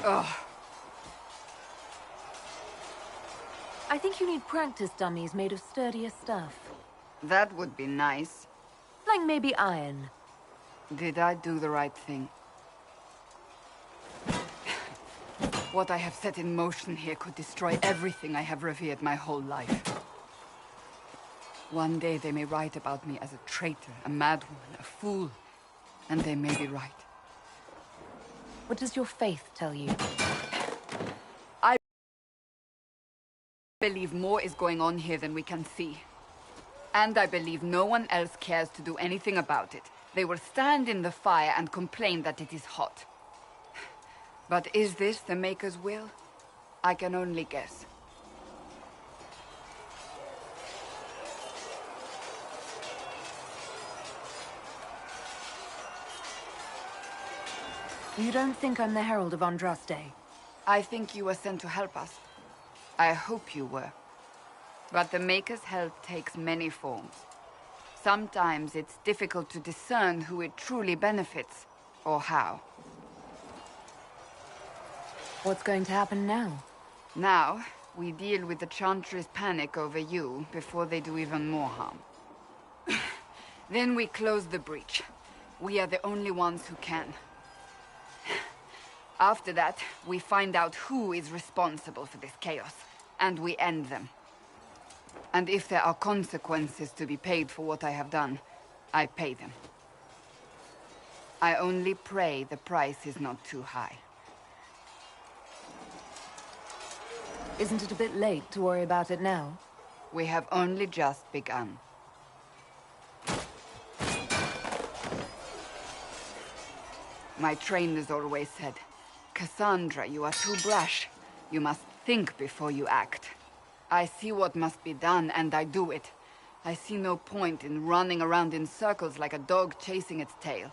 Ugh. I think you need practice dummies made of sturdier stuff. That would be nice. Like maybe iron. Did I do the right thing? What I have set in motion here could destroy everything I have revered my whole life. One day they may write about me as a traitor, a madwoman, a fool. And they may be right. What does your faith tell you? I believe more is going on here than we can see. And I believe no one else cares to do anything about it. They will stand in the fire and complain that it is hot. But is this the Maker's will? I can only guess. You don't think I'm the Herald of Andraste? I think you were sent to help us. I hope you were. But the Maker's help takes many forms. Sometimes it's difficult to discern who it truly benefits, or how. What's going to happen now? Now, we deal with the Chantry's panic over you before they do even more harm. Then we close the breach. We are the only ones who can. After that, we find out who is responsible for this chaos, and we end them. And if there are consequences to be paid for what I have done, I pay them. I only pray the price is not too high. Isn't it a bit late to worry about it now? We have only just begun. My trainers always said, Cassandra, you are too brash. You must think before you act. I see what must be done, and I do it. I see no point in running around in circles like a dog chasing its tail.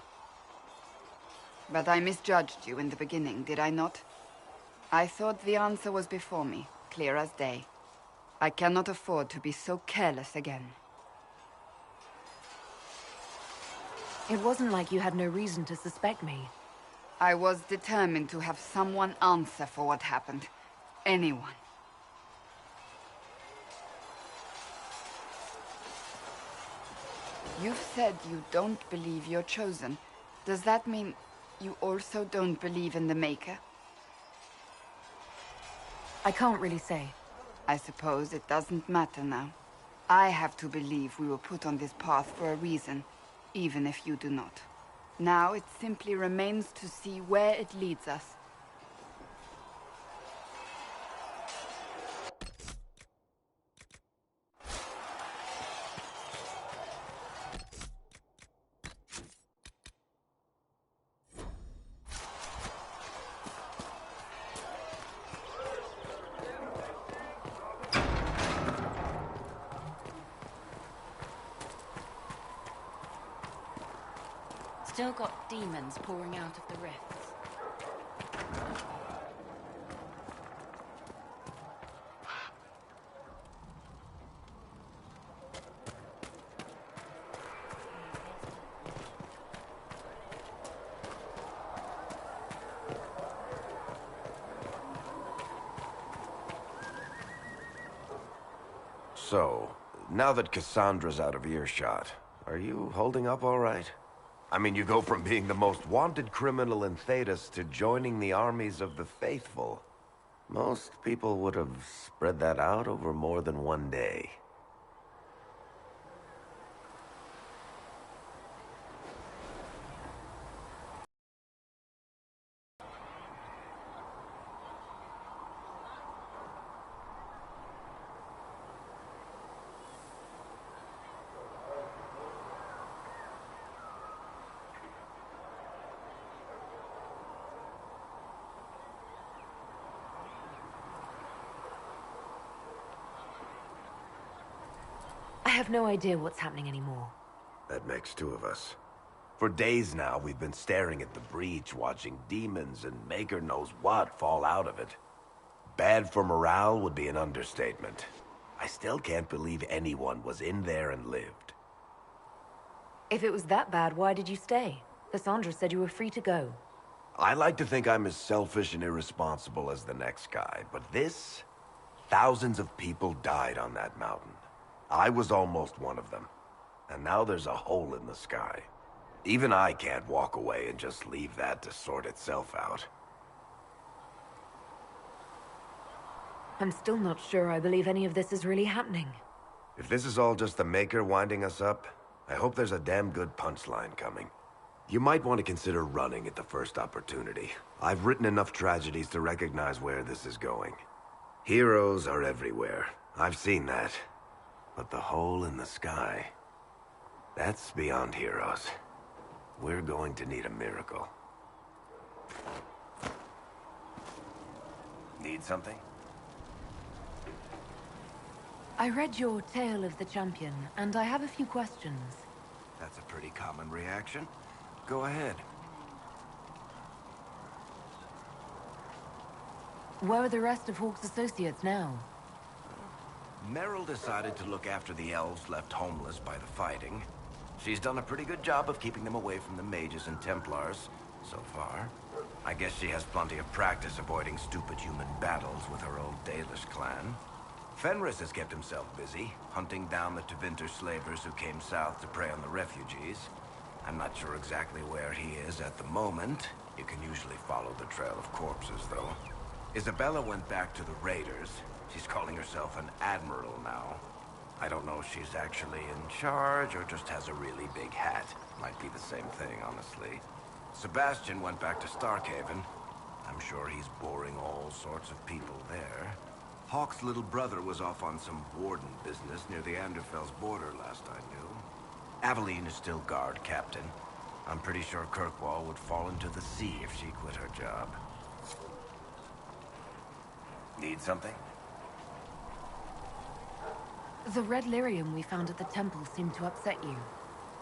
But I misjudged you in the beginning, did I not? I thought the answer was before me, clear as day. I cannot afford to be so careless again. It wasn't like you had no reason to suspect me. I was determined to have someone answer for what happened. Anyone. You've said you don't believe you're chosen. Does that mean you also don't believe in the Maker? I can't really say. I suppose it doesn't matter now. I have to believe we were put on this path for a reason, even if you do not. Now it simply remains to see where it leads us. Still got demons pouring out of the rifts. So, now that Cassandra's out of earshot, are you holding up all right? I mean, you go from being the most wanted criminal in Thedas to joining the armies of the faithful. Most people would have spread that out over more than one day. I have no idea what's happening anymore. That makes two of us. For days now, we've been staring at the breach, watching demons and maker knows what fall out of it. Bad for morale would be an understatement. I still can't believe anyone was in there and lived. If it was that bad, why did you stay? Cassandra said you were free to go. I like to think I'm as selfish and irresponsible as the next guy, but this... Thousands of people died on that mountain. I was almost one of them. And now there's a hole in the sky. Even I can't walk away and just leave that to sort itself out. I'm still not sure I believe any of this is really happening. If this is all just the Maker winding us up, I hope there's a damn good punchline coming. You might want to consider running at the first opportunity. I've written enough tragedies to recognize where this is going. Heroes are everywhere. I've seen that. But the hole in the sky... that's beyond heroes. We're going to need a miracle. Need something? I read your Tale of the Champion, and I have a few questions. That's a pretty common reaction. Go ahead. Where are the rest of Hawke's associates now? Meryl decided to look after the elves left homeless by the fighting. She's done a pretty good job of keeping them away from the Mages and Templars, so far. I guess she has plenty of practice avoiding stupid human battles with her old Dalish clan. Fenris has kept himself busy, hunting down the Tevinter slavers who came south to prey on the refugees. I'm not sure exactly where he is at the moment. You can usually follow the trail of corpses, though. Isabella went back to the raiders. She's calling herself an admiral now. I don't know if she's actually in charge or just has a really big hat. Might be the same thing, honestly. Sebastian went back to Starkhaven. I'm sure he's boring all sorts of people there. Hawke's little brother was off on some warden business near the Anderfell's border last I knew. Aveline is still guard captain. I'm pretty sure Kirkwall would fall into the sea if she quit her job. Need something? The red lyrium we found at the temple seemed to upset you.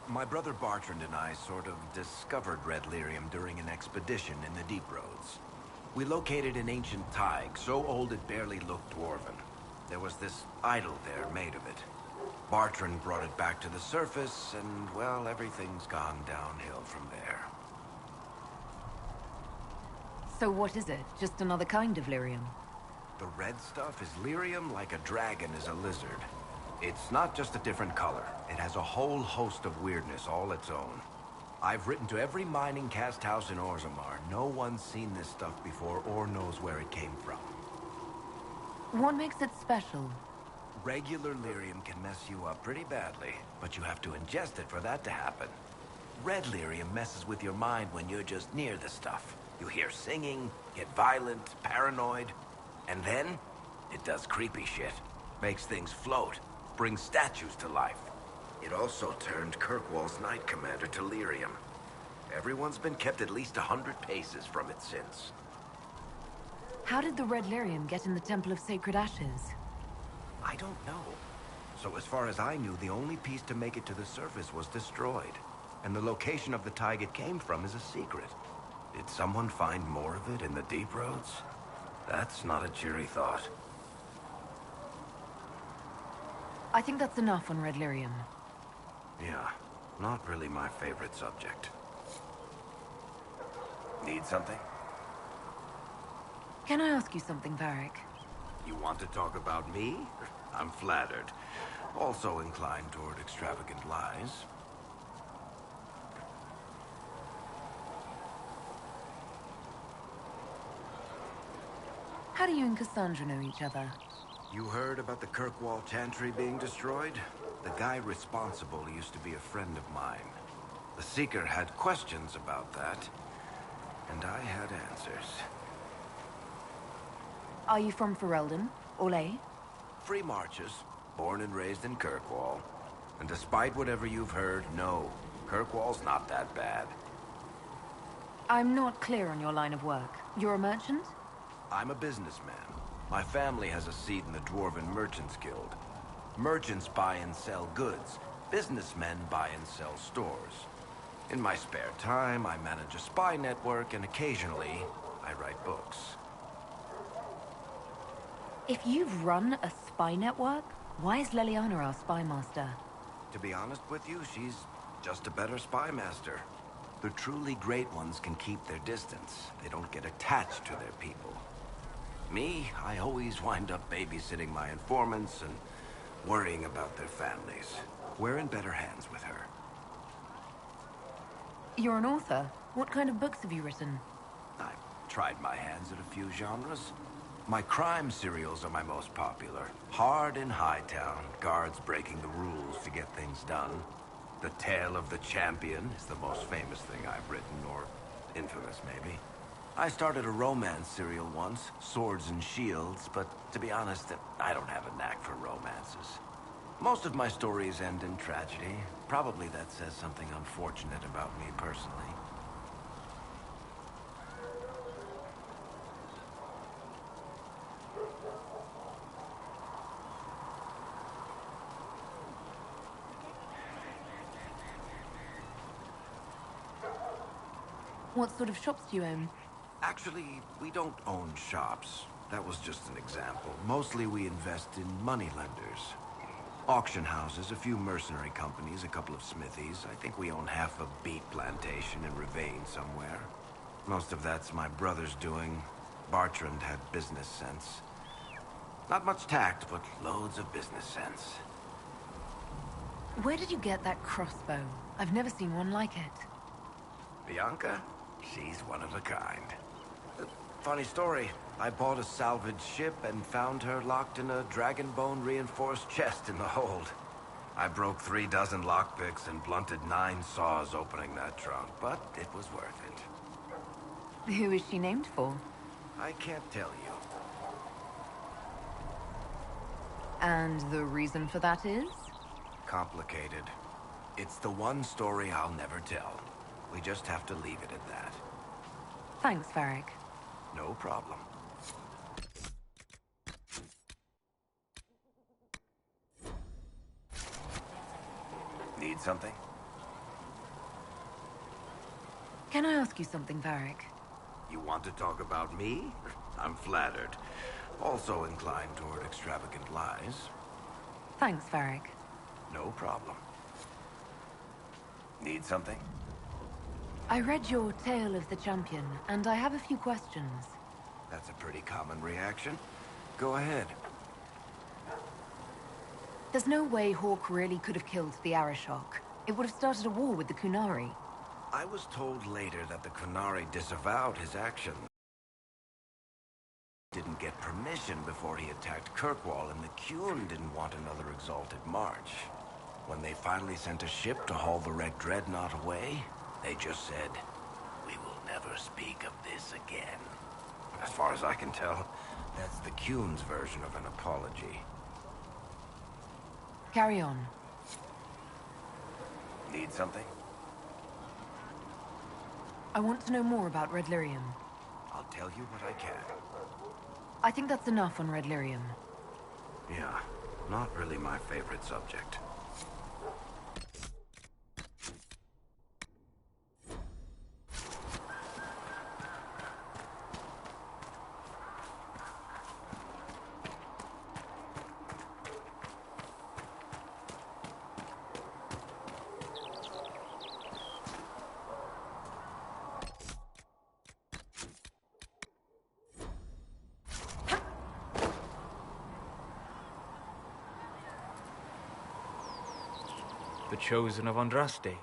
My brother Bartrand and I sort of discovered red lyrium during an expedition in the Deep Roads. We located an ancient thaig, so old it barely looked dwarven. There was this idol there made of it. Bartrand brought it back to the surface, and, well, everything's gone downhill from there. So what is it? Just another kind of lyrium? The red stuff is lyrium like a dragon is a lizard. It's not just a different color. It has a whole host of weirdness all its own. I've written to every mining cast house in Orzammar. No one's seen this stuff before or knows where it came from. What makes it special? Regular lyrium can mess you up pretty badly, but you have to ingest it for that to happen. Red lyrium messes with your mind when you're just near the stuff. You hear singing, get violent, paranoid, and then it does creepy shit. Makes things float, brings statues to life. It also turned Kirkwall's Knight Commander to lyrium. Everyone's been kept at least 100 paces from it since. How did the red lyrium get in the Temple of Sacred Ashes? I don't know. So as far as I knew, the only piece to make it to the surface was destroyed. And the location of the thaig it came from is a secret. Did someone find more of it in the Deep Roads? That's not a cheery thought. I think that's enough on red lyrium. Yeah, not really my favorite subject. Need something? Can I ask you something, Varric? You want to talk about me? I'm flattered. Also inclined toward extravagant lies. How do you and Cassandra know each other? You heard about the Kirkwall Chantry being destroyed? The guy responsible used to be a friend of mine. The Seeker had questions about that, and I had answers. Are you from Ferelden? Orlais? Free Marches, born and raised in Kirkwall. And despite whatever you've heard, no, Kirkwall's not that bad. I'm not clear on your line of work. You're a merchant? I'm a businessman. My family has a seat in the Dwarven Merchants Guild. Merchants buy and sell goods. Businessmen buy and sell stores. In my spare time, I manage a spy network, and occasionally, I write books. If you've run a spy network, why is Leliana our spy master? To be honest with you, she's just a better spy master. The truly great ones can keep their distance. They don't get attached to their people. Me, I always wind up babysitting my informants and worrying about their families. We're in better hands with her. You're an author. What kind of books have you written? I've tried my hands at a few genres. My crime serials are my most popular. Hard in Hightown, guards breaking the rules to get things done. The Tale of the Champion is the most famous thing I've written, or infamous maybe. I started a romance serial once, Swords and Shields, but to be honest, I don't have a knack for romances. Most of my stories end in tragedy. Probably that says something unfortunate about me personally. What sort of shops do you own? Actually, we don't own shops. That was just an example. Mostly we invest in moneylenders. Auction houses, a few mercenary companies, a couple of smithies. I think we own half a beet plantation in Ravane somewhere. Most of that's my brother's doing. Bartrand had business sense. Not much tact, but loads of business sense. Where did you get that crossbow? I've never seen one like it. Bianca? She's one of a kind. Funny story. I bought a salvaged ship and found her locked in a dragonbone reinforced chest in the hold. I broke 36 lockpicks and blunted 9 saws opening that trunk, but it was worth it. Who is she named for? I can't tell you. And the reason for that is? Complicated. It's the one story I'll never tell. We just have to leave it at that. Thanks, Varric. No problem. Need something? Can I ask you something, Varric? You want to talk about me? I'm flattered. Also inclined toward extravagant lies. Thanks, Varric. No problem. Need something? I read your Tale of the Champion, and I have a few questions. That's a pretty common reaction. Go ahead. There's no way Hawke really could have killed the Arishok. It would have started a war with the Kunari. I was told later that the Kunari disavowed his action. Didn't get permission before he attacked Kirkwall, and the Qun didn't want another exalted march. When they finally sent a ship to haul the Red Dreadnought away, they just said, "We will never speak of this again." As far as I can tell, that's the Qun's version of an apology. Carry on. Need something? I want to know more about Red Lyrium. I'll tell you what I can. I think that's enough on Red Lyrium. Yeah, not really my favorite subject. The chosen of Andraste,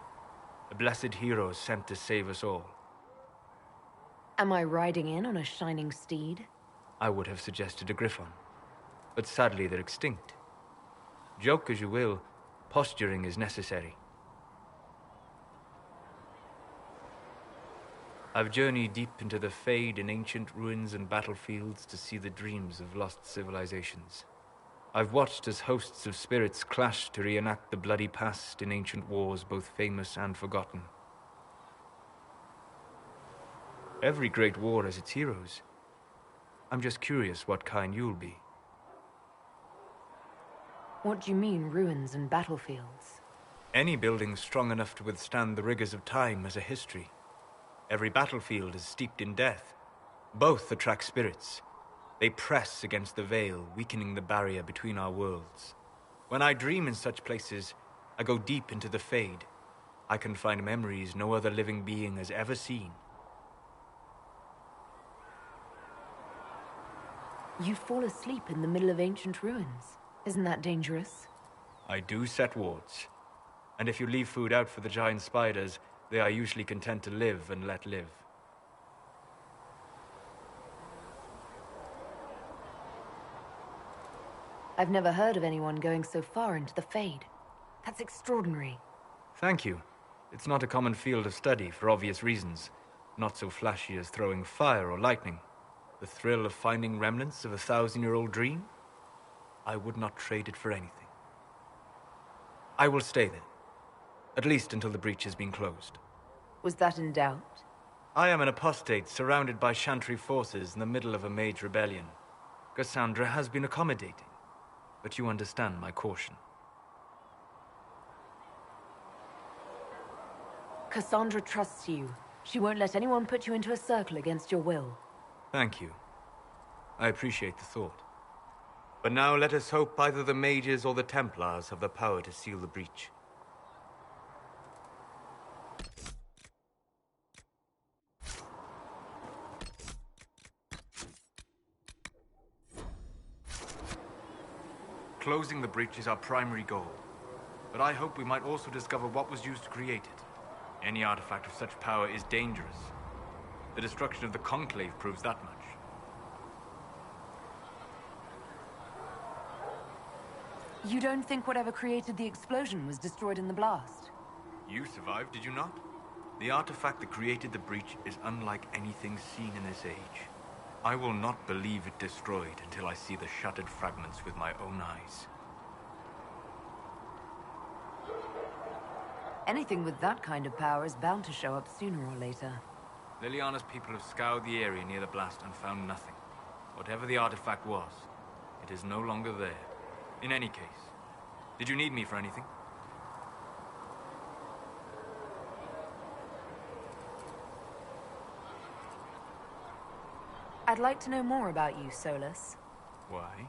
a blessed hero sent to save us all. Am I riding in on a shining steed? I would have suggested a griffon. But sadly, they're extinct. Joke as you will, posturing is necessary. I've journeyed deep into the Fade in ancient ruins and battlefields to see the dreams of lost civilizations. I've watched as hosts of spirits clash to reenact the bloody past in ancient wars, both famous and forgotten. Every great war has its heroes. I'm just curious what kind you'll be. What do you mean, ruins and battlefields? Any building strong enough to withstand the rigors of time has a history. Every battlefield is steeped in death. Both attract spirits. They press against the veil, weakening the barrier between our worlds. When I dream in such places, I go deep into the Fade. I can find memories no other living being has ever seen. You fall asleep in the middle of ancient ruins. Isn't that dangerous? I do set wards. And if you leave food out for the giant spiders, they are usually content to live and let live. I've never heard of anyone going so far into the Fade. That's extraordinary. Thank you. It's not a common field of study for obvious reasons. Not so flashy as throwing fire or lightning. The thrill of finding remnants of a 1,000-year-old dream? I would not trade it for anything. I will stay then. At least until the breach has been closed. Was that in doubt? I am an apostate surrounded by Chantry forces in the middle of a Mage rebellion. Cassandra has been accommodating, but you understand my caution. Cassandra trusts you. She won't let anyone put you into a circle against your will. Thank you. I appreciate the thought. But now let us hope either the Mages or the Templars have the power to seal the breach. Closing the breach is our primary goal. But I hope we might also discover what was used to create it. Any artifact of such power is dangerous. The destruction of the Conclave proves that much. You don't think whatever created the explosion was destroyed in the blast? You survived, did you not? The artifact that created the breach is unlike anything seen in this age. I will not believe it destroyed until I see the shattered fragments with my own eyes. Anything with that kind of power is bound to show up sooner or later. Liliana's people have scoured the area near the blast and found nothing. Whatever the artifact was, it is no longer there. In any case, did you need me for anything? I'd like to know more about you, Solus. Why?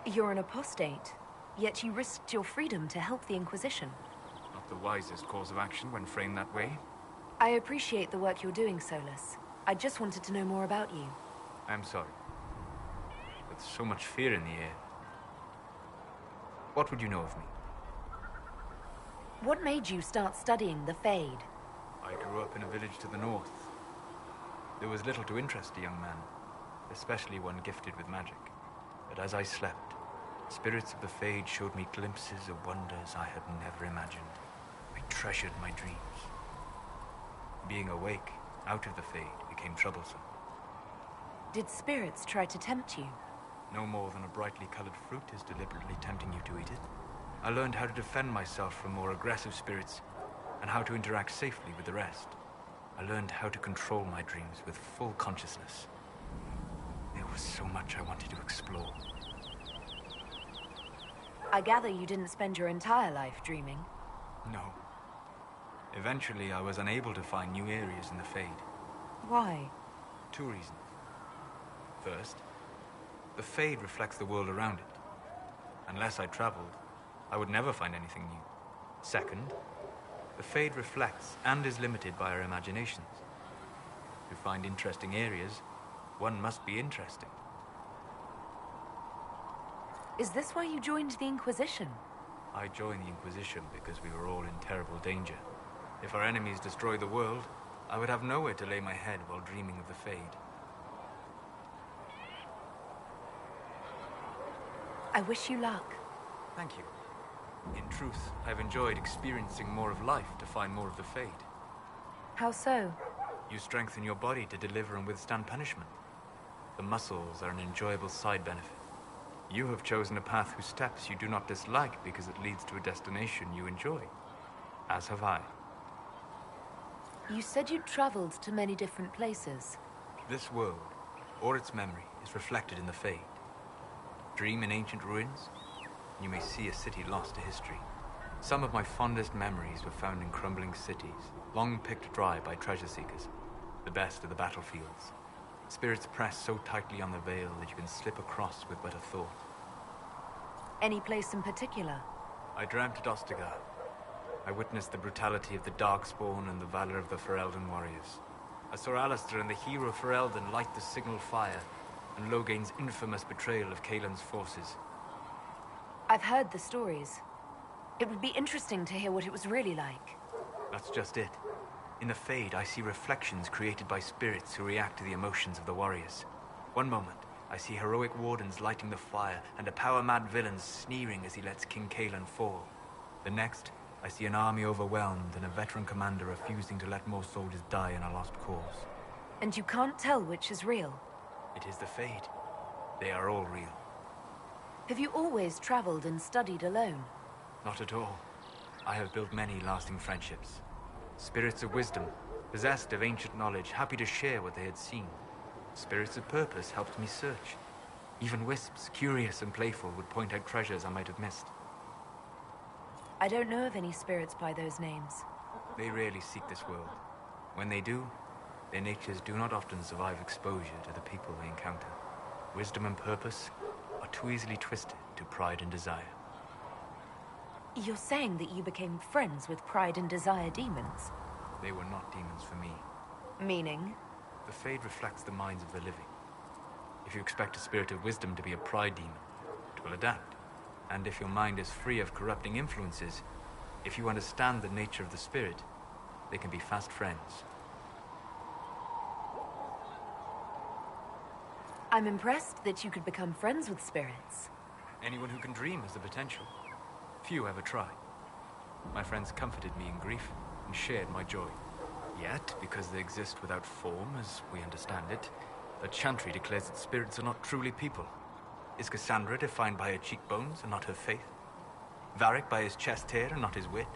You're an apostate, yet you risked your freedom to help the Inquisition. Not the wisest course of action when framed that way. I appreciate the work you're doing, Solus. I just wanted to know more about you. I'm sorry. With so much fear in the air. What would you know of me? What made you start studying the Fade? I grew up in a village to the north. There was little to interest a young man, especially one gifted with magic. But as I slept, spirits of the Fade showed me glimpses of wonders I had never imagined. I treasured my dreams. Being awake, out of the Fade, became troublesome. Did spirits try to tempt you? No more than a brightly colored fruit is deliberately tempting you to eat it. I learned how to defend myself from more aggressive spirits, and how to interact safely with the rest. I learned how to control my dreams with full consciousness. There was so much I wanted to explore. I gather you didn't spend your entire life dreaming. No. Eventually, I was unable to find new areas in the Fade. Why? 2 reasons. First, the Fade reflects the world around it. Unless I traveled, I would never find anything new. Second, the Fade reflects and is limited by our imaginations. To find interesting areas, one must be interesting. Is this why you joined the Inquisition? I joined the Inquisition because we were all in terrible danger. If our enemies destroyed the world, I would have nowhere to lay my head while dreaming of the Fade. I wish you luck. Thank you. In truth, I've enjoyed experiencing more of life to find more of the Fade. How so? You strengthen your body to deliver and withstand punishment. The muscles are an enjoyable side benefit. You have chosen a path whose steps you do not dislike because it leads to a destination you enjoy. As have I. You said you'd traveled to many different places. This world, or its memory, is reflected in the Fade. Dream in ancient ruins, and you may see a city lost to history. Some of my fondest memories were found in crumbling cities, long picked dry by treasure seekers. The best of the battlefields. Spirits press so tightly on the veil that you can slip across with but a thought. Any place in particular? I dreamt at Ostagar. I witnessed the brutality of the Darkspawn and the valor of the Ferelden warriors. I saw Alistair and the hero Ferelden light the signal fire, and Logain's infamous betrayal of Kaelin's forces. I've heard the stories. It would be interesting to hear what it was really like. That's just it. In the Fade, I see reflections created by spirits who react to the emotions of the warriors. One moment, I see heroic wardens lighting the fire, and a power-mad villain sneering as he lets King Kaelin fall. The next, I see an army overwhelmed and a veteran commander refusing to let more soldiers die in a lost cause. And you can't tell which is real? It is the Fade. They are all real. Have you always traveled and studied alone? Not at all. I have built many lasting friendships. Spirits of wisdom, possessed of ancient knowledge, happy to share what they had seen. Spirits of purpose helped me search. Even wisps, curious and playful, would point out treasures I might have missed. I don't know of any spirits by those names. They rarely seek this world. When they do, their natures do not often survive exposure to the people they encounter. Wisdom and purpose are too easily twisted to pride and desire. You're saying that you became friends with Pride and Desire demons? They were not demons for me. Meaning? The Fade reflects the minds of the living. If you expect a spirit of wisdom to be a pride demon, it will adapt. And if your mind is free of corrupting influences, if you understand the nature of the spirit, they can be fast friends. I'm impressed that you could become friends with spirits. Anyone who can dream has the potential. Few ever try. My friends comforted me in grief and shared my joy. Yet, because they exist without form, as we understand it, the Chantry declares that spirits are not truly people. Is Cassandra defined by her cheekbones and not her faith? Varric by his chest hair and not his wit?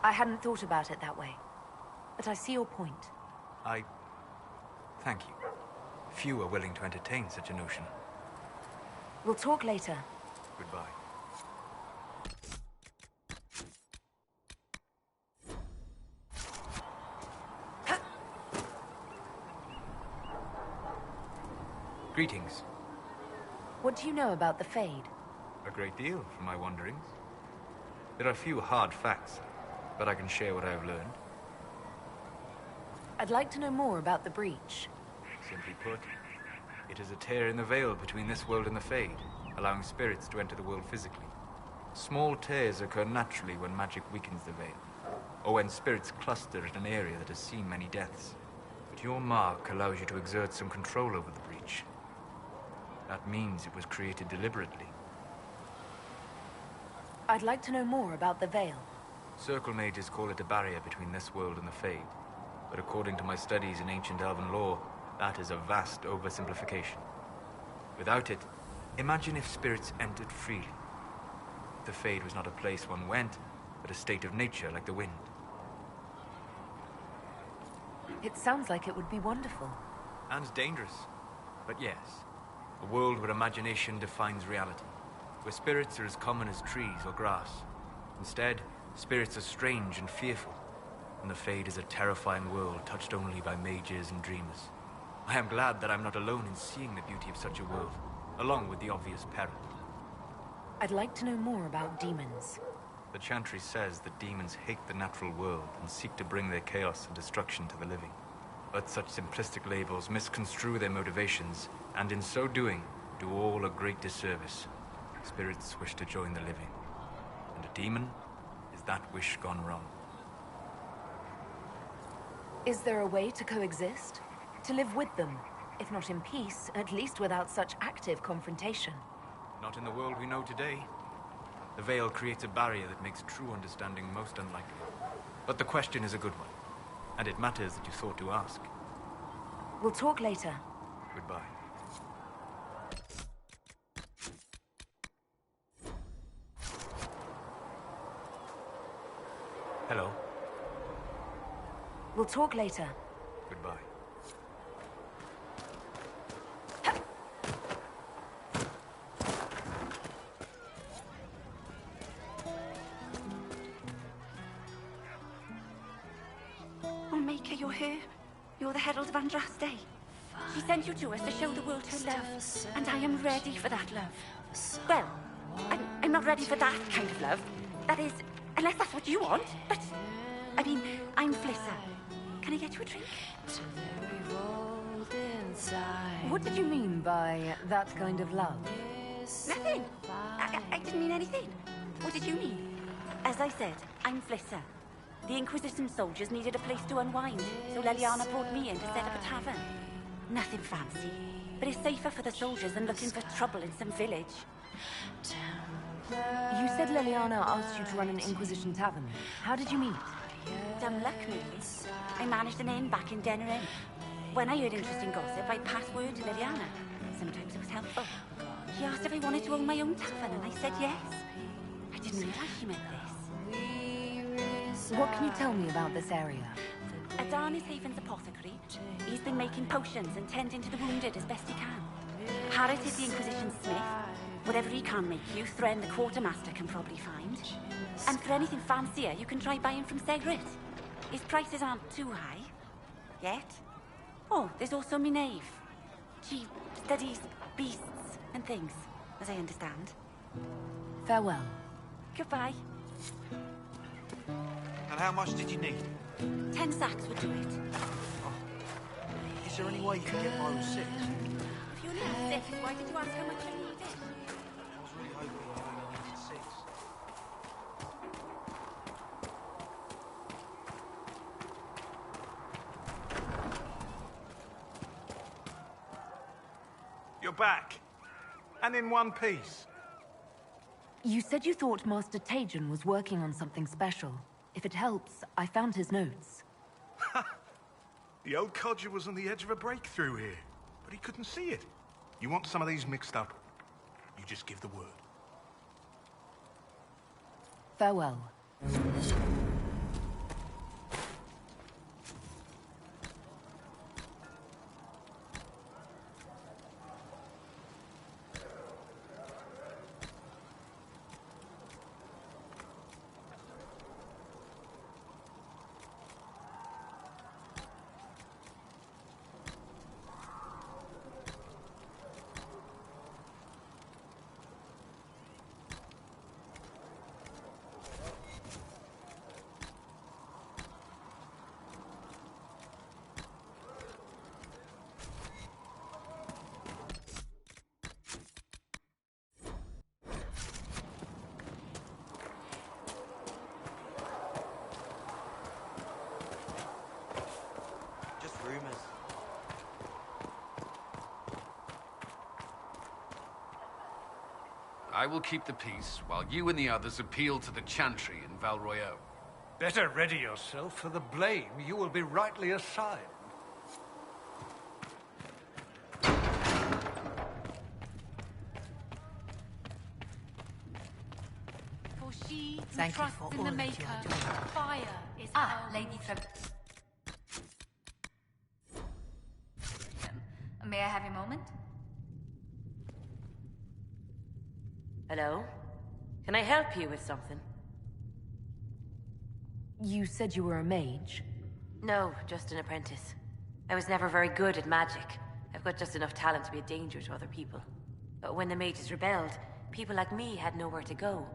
I hadn't thought about it that way, but I see your point. Thank you. Few are willing to entertain such a notion. We'll talk later. Goodbye. Greetings. What do you know about the Fade? A great deal from my wanderings. There are a few hard facts, but I can share what I have learned. I'd like to know more about the Breach. Simply put, it is a tear in the veil between this world and the Fade, allowing spirits to enter the world physically. Small tears occur naturally when magic weakens the veil, or when spirits cluster at an area that has seen many deaths. But your mark allows you to exert some control over the Breach. That means it was created deliberately. I'd like to know more about the Veil. Circle mages call it a barrier between this world and the Fade. But according to my studies in ancient elven lore, that is a vast oversimplification. Without it, imagine if spirits entered freely. The Fade was not a place one went, but a state of nature like the wind. It sounds like it would be wonderful. And dangerous. But yes, a world where imagination defines reality. Where spirits are as common as trees or grass. Instead, spirits are strange and fearful. And the Fade is a terrifying world touched only by mages and dreamers. I am glad that I'm not alone in seeing the beauty of such a world, along with the obvious peril. I'd like to know more about demons. The Chantry says that demons hate the natural world and seek to bring their chaos and destruction to the living. But such simplistic labels misconstrue their motivations, and in so doing, do all a great disservice. Spirits wish to join the living, and a demon is that wish gone wrong. Is there a way to coexist? To live with them? If not in peace, at least without such active confrontation. Not in the world we know today. The Veil creates a barrier that makes true understanding most unlikely. But the question is a good one, and it matters that you thought to ask. We'll talk later. Goodbye. Hello. We'll talk later. Goodbye. Oh, Maker, you're here. You're the Herald of Andraste. She sent you to us to show the world her love, and I am ready for that love. Well, I'm not ready for that kind of love. That is, unless that's what you want. But, I mean, I'm Flissa. Can I get you a drink? What did you mean by that kind of love? Nothing. I didn't mean anything. What did you mean? As I said, I'm Flissa. The Inquisition soldiers needed a place to unwind, so Leliana brought me in to set up a tavern. Nothing fancy, but it's safer for the soldiers than looking for trouble in some village. You said Leliana asked you to run an Inquisition tavern. How did you meet? Dumb luck, maybe. I managed an inn back in Denner Inn. When I heard interesting gossip, I'd pass word to Leliana. Sometimes it was helpful. She asked if I wanted to own my own tavern, and I said yes. I didn't realize she meant this. What can you tell me about this area? Adan is Haven's apothecary. He's been making potions and tending to the wounded as best he can. Harris is the Inquisition smith. Whatever he can make you, Thren the quartermaster can probably find. And for anything fancier, you can try buying from Segrit. His prices aren't too high. Yet. Oh, there's also Minave. She studies beasts and things, as I understand. Farewell. Goodbye. And how much did you need? 10 sacks would do it. Is there any way you can get by with 6? If you only have 6, why did you ask how much I needed? I was really hoping you only needed 6. You're back. And in one piece. You said you thought Master Tajan was working on something special. If it helps, I found his notes. The old codger was on the edge of a breakthrough here, but he couldn't see it. You want some of these mixed up? You just give the word. Farewell. rumors. I will keep the peace while you and the others appeal to the Chantry in Val Royeaux. Better ready yourself for the blame you will be rightly assigned. For she who Thank you trusts for in all the that Maker, you are doing. fire is her Lady from... May I have a moment? Hello? Can I help you with something? You said you were a mage? No, just an apprentice. I was never very good at magic. I've got just enough talent to be a danger to other people. But when the mages rebelled, people like me had nowhere to go.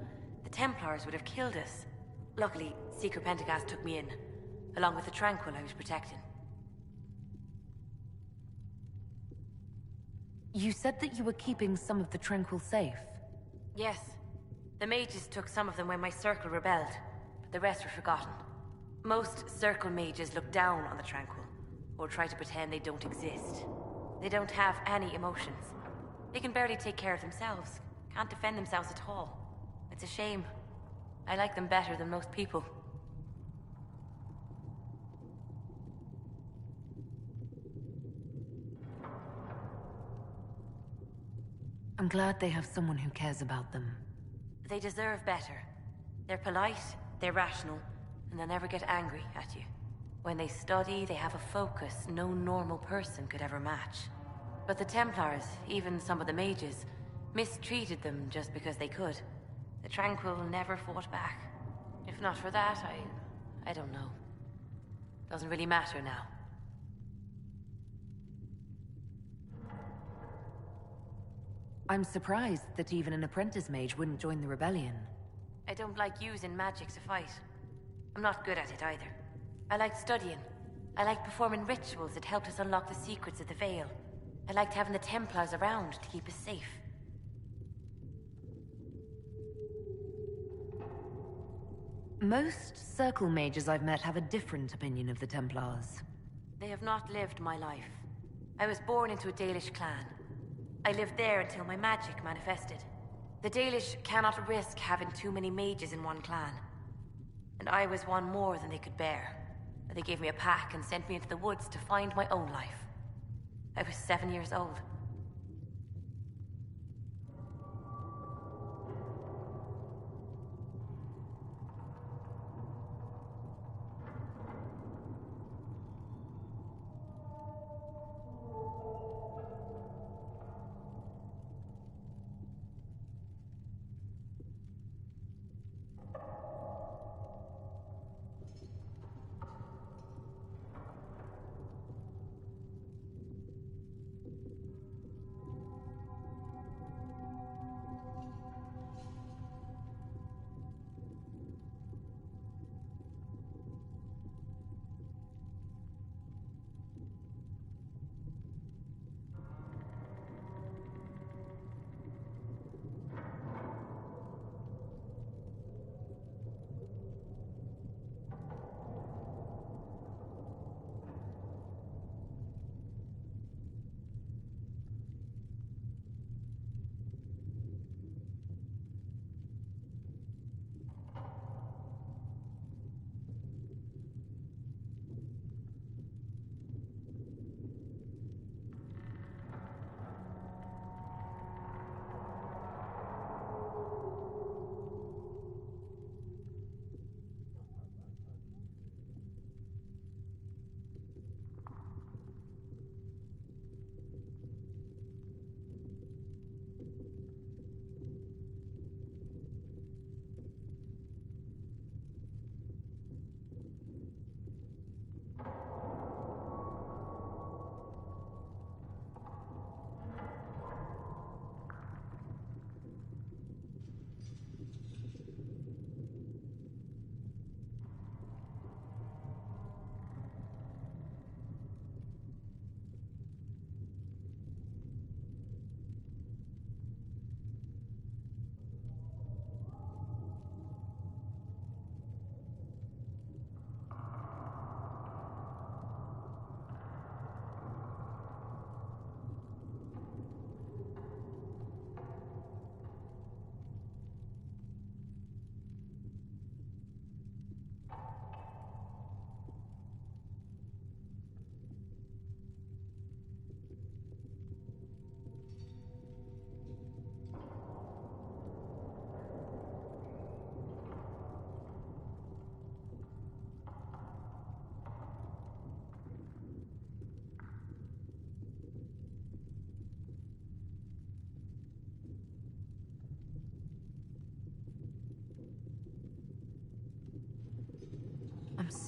The Templars would have killed us. Luckily, Seeker Pentagast took me in, along with the Tranquil I was protecting. You said that you were keeping some of the Tranquil safe. Yes. The mages took some of them when my circle rebelled, but the rest were forgotten. Most circle mages look down on the Tranquil, or try to pretend they don't exist. They don't have any emotions. They can barely take care of themselves, can't defend themselves at all. It's a shame. I like them better than most people. I'm glad they have someone who cares about them. They deserve better. They're polite, they're rational, and they'll never get angry at you. When they study, they have a focus no normal person could ever match. But the Templars, even some of the mages, mistreated them just because they could. The Tranquil never fought back. If not for that, I don't know. Doesn't really matter now. I'm surprised that even an apprentice mage wouldn't join the rebellion. I don't like using magic to fight. I'm not good at it either. I liked studying. I liked performing rituals that helped us unlock the secrets of the Veil. I liked having the Templars around to keep us safe. Most circle mages I've met have a different opinion of the Templars. They have not lived my life. I was born into a DAII clan. I lived there until my magic manifested. The DAII cannot risk having too many mages in one clan. And I was one more than they could bear. They gave me a pack and sent me into the woods to find my own life. I was 7 years old.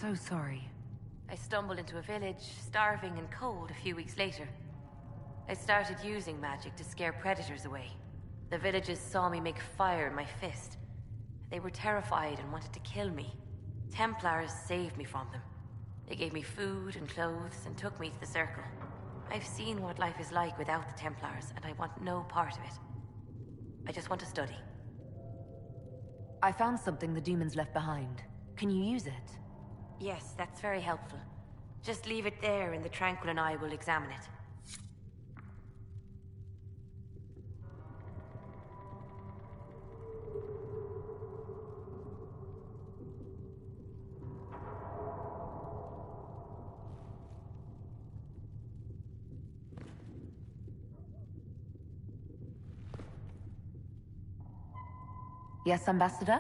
so sorry. I stumbled into a village, starving and cold a few weeks later. I started using magic to scare predators away. The villagers saw me make fire in my fist. They were terrified and wanted to kill me. Templars saved me from them. They gave me food and clothes and took me to the Circle. I've seen what life is like without the Templars, and I want no part of it. I just want to study. I found something the demons left behind. Can you use it? Yes, that's very helpful. Just leave it there and the Tranquil and I will examine it. Yes, Ambassador?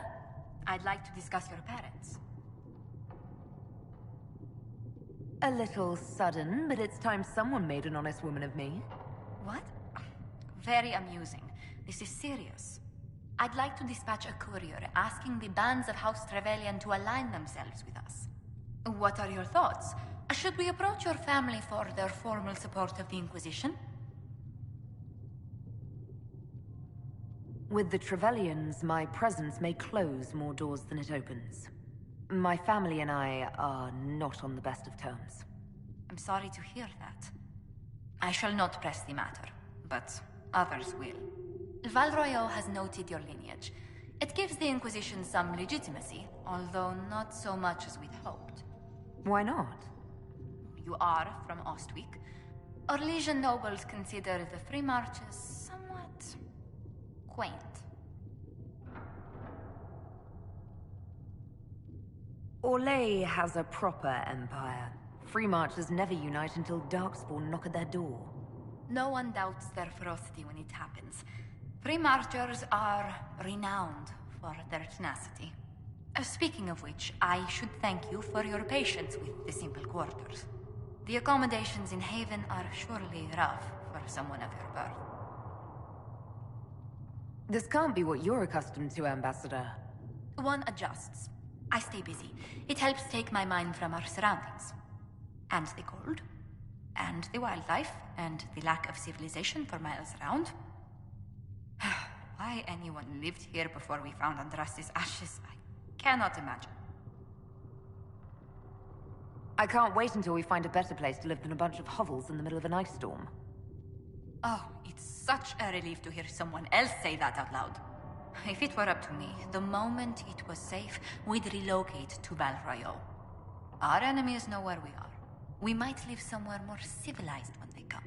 I'd like to discuss your parents. A little sudden, but it's time someone made an honest woman of me. What? Very amusing. This is serious. I'd like to dispatch a courier asking the bands of House Trevelyan to align themselves with us. What are your thoughts? Should we approach your family for their formal support of the Inquisition? With the Trevelyan's, my presence may close more doors than it opens. My family and I are not on the best of terms. I'm sorry to hear that. I shall not press the matter, but others will. Val Royeaux has noted your lineage. It gives the Inquisition some legitimacy, although not so much as we'd hoped. Why not? You are from Ostwick. Orlesian nobles consider the Free Marches somewhat quaint. Orlais has a proper empire. Free Marchers never unite until Darkspawn knock at their door. No one doubts their ferocity when it happens. Free Marchers are renowned for their tenacity. Speaking of which, I should thank you for your patience with the simple quarters. The accommodations in Haven are surely rough for someone of your birth. This can't be what you're accustomed to, Ambassador. One adjusts. I stay busy. It helps take my mind from our surroundings. And the cold. And the wildlife. And the lack of civilization for miles around. Why anyone lived here before we found Andras's ashes, I cannot imagine. I can't wait until we find a better place to live than a bunch of hovels in the middle of an ice storm. Oh, it's such a relief to hear someone else say that out loud. If it were up to me, the moment it was safe, we'd relocate to Val Royeaux. Our enemies know where we are. We might live somewhere more civilized when they come.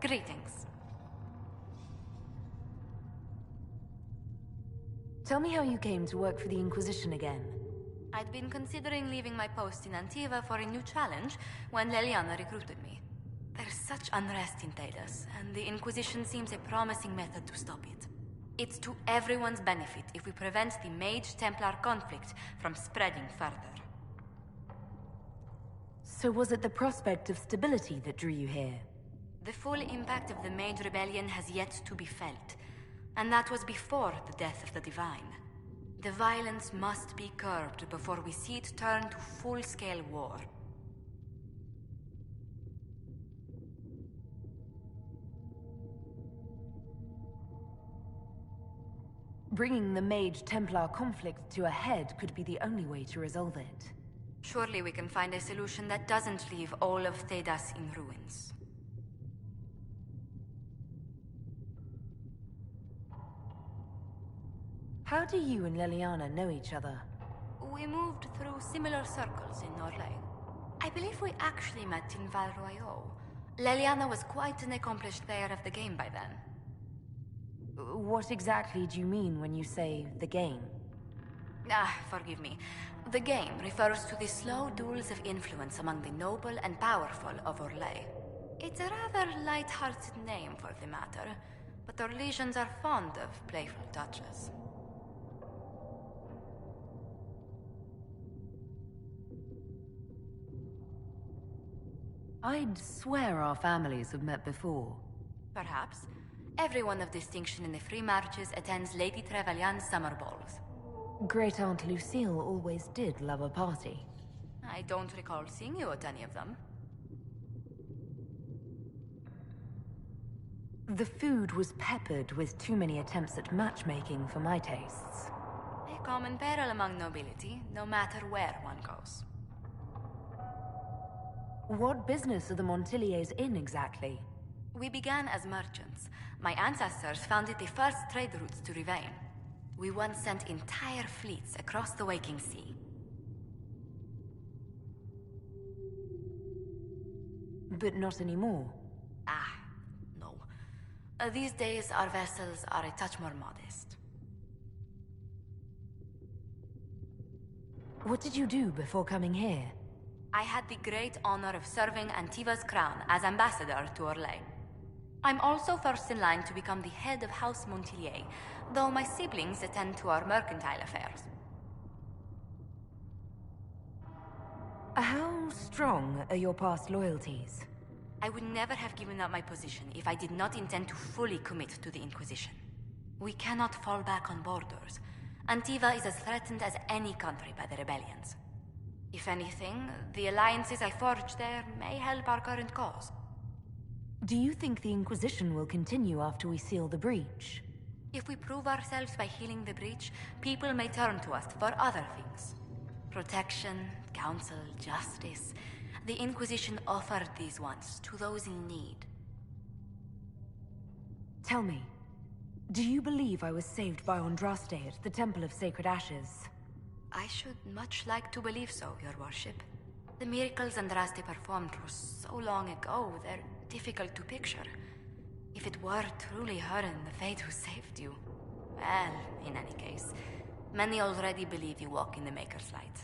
Greetings. Tell me how you came to work for the Inquisition again. I'd been considering leaving my post in Antiva for a new challenge when Leliana recruited me. There's such unrest in Thedas, and the Inquisition seems a promising method to stop it. It's to everyone's benefit if we prevent the Mage-Templar conflict from spreading further. So was it the prospect of stability that drew you here? The full impact of the Mage Rebellion has yet to be felt, and that was before the death of the Divine. The violence must be curbed before we see it turn to full-scale war. Bringing the Mage-Templar conflict to a head could be the only way to resolve it. Surely we can find a solution that doesn't leave all of Thedas in ruins. How do you and Leliana know each other? We moved through similar circles in Orlais. I believe we actually met in Val Royeaux. Leliana was quite an accomplished player of the game by then. What exactly do you mean when you say the game? Forgive me. The game refers to the slow duels of influence among the noble and powerful of Orlais. It's a rather light-hearted name for the matter, but Orlesians are fond of playful touches. I'd swear our families have met before. Perhaps. Everyone of distinction in the Free Marches attends Lady Trevelyan's summer balls. Great Aunt Lucille always did love a party. I don't recall seeing you at any of them. The food was peppered with too many attempts at matchmaking for my tastes. A common peril among nobility, no matter where one goes. What business are the Montiliers in exactly? We began as merchants. My ancestors founded the first trade routes to Rivain. We once sent entire fleets across the Waking Sea. But not anymore. No. These days, our vessels are a touch more modest. What did you do before coming here? I had the great honor of serving Antiva's crown as ambassador to Orlais. I'm also first in line to become the head of House Montilier, though my siblings attend to our mercantile affairs. How strong are your past loyalties? I would never have given up my position if I did not intend to fully commit to the Inquisition. We cannot fall back on borders. Antiva is as threatened as any country by the rebellions. If anything, the alliances I forged there may help our current cause. Do you think the Inquisition will continue after we seal the breach? If we prove ourselves by healing the breach, people may turn to us for other things. Protection, counsel, justice. The Inquisition offered these once to those in need. Tell me, do you believe I was saved by Andraste at the Temple of Sacred Ashes? I should much like to believe so, Your Worship. The miracles Andraste performed were so long ago, they're difficult to picture. If it were truly her and the Fate who saved you... Well, in any case, many already believe you walk in the Maker's light.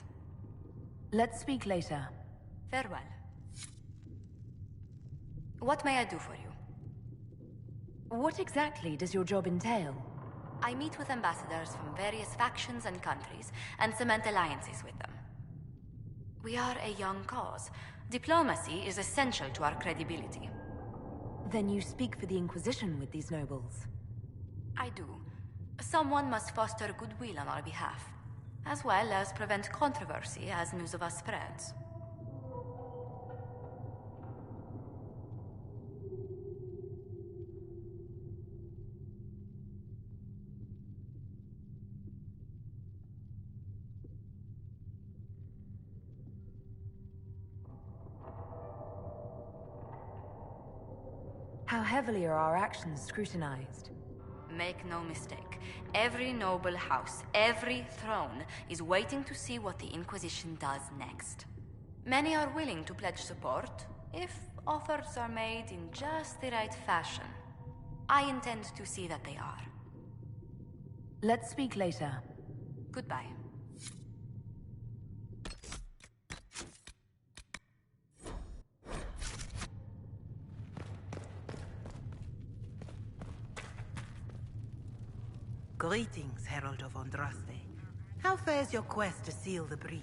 Let's speak later. Farewell. What may I do for you? What exactly does your job entail? I meet with ambassadors from various factions and countries, and cement alliances with them. We are a young cause. Diplomacy is essential to our credibility. Then you speak for the Inquisition with these nobles? I do. Someone must foster goodwill on our behalf, as well as prevent controversy as news of us spreads. How heavily are our actions scrutinized? Make no mistake. Every noble house, every throne, is waiting to see what the Inquisition does next. Many are willing to pledge support, if offers are made in just the right fashion. I intend to see that they are. Let's speak later. Goodbye. Greetings, Herald of Andraste. How fares your quest to seal the breach?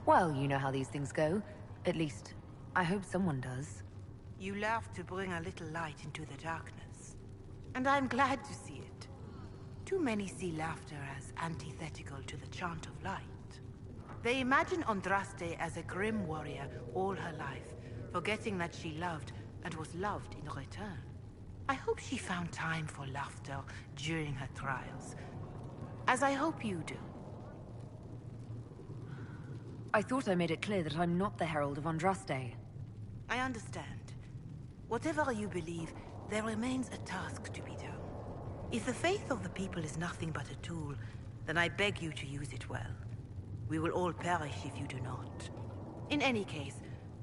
Well, you know how these things go. At least, I hope someone does. You laughed to bring a little light into the darkness. And I'm glad to see it. Too many see laughter as antithetical to the chant of light. They imagine Andraste as a grim warrior all her life, forgetting that she loved and was loved in return. I hope she found time for laughter during her trials, as I hope you do. I thought I made it clear that I'm not the Herald of Andraste. I understand. Whatever you believe, there remains a task to be done. If the faith of the people is nothing but a tool, then I beg you to use it well. We will all perish if you do not. In any case,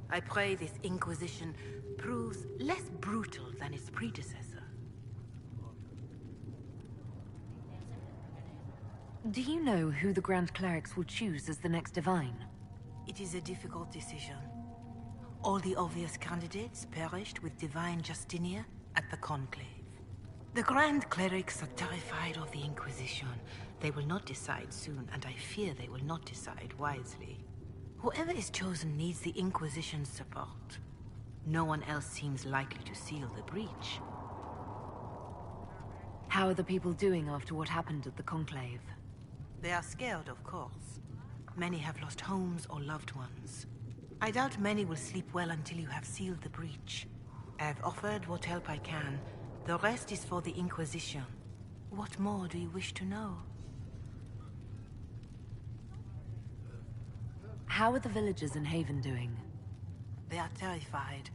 I pray this Inquisition proves less brutal than its predecessor. Do you know who the Grand Clerics will choose as the next Divine? It is a difficult decision. All the obvious candidates perished with Divine Justinia at at the Conclave. The Grand Clerics are terrified of the Inquisition. They will not decide soon, and I fear they will not decide wisely. Whoever is chosen needs the Inquisition's support. No one else seems likely to seal the breach. How are the people doing after what happened at the Conclave? They are scared, of course. Many have lost homes or loved ones. I doubt many will sleep well until you have sealed the breach. I have offered what help I can. The rest is for the Inquisition. What more do you wish to know? How are the villagers in Haven doing? They are terrified.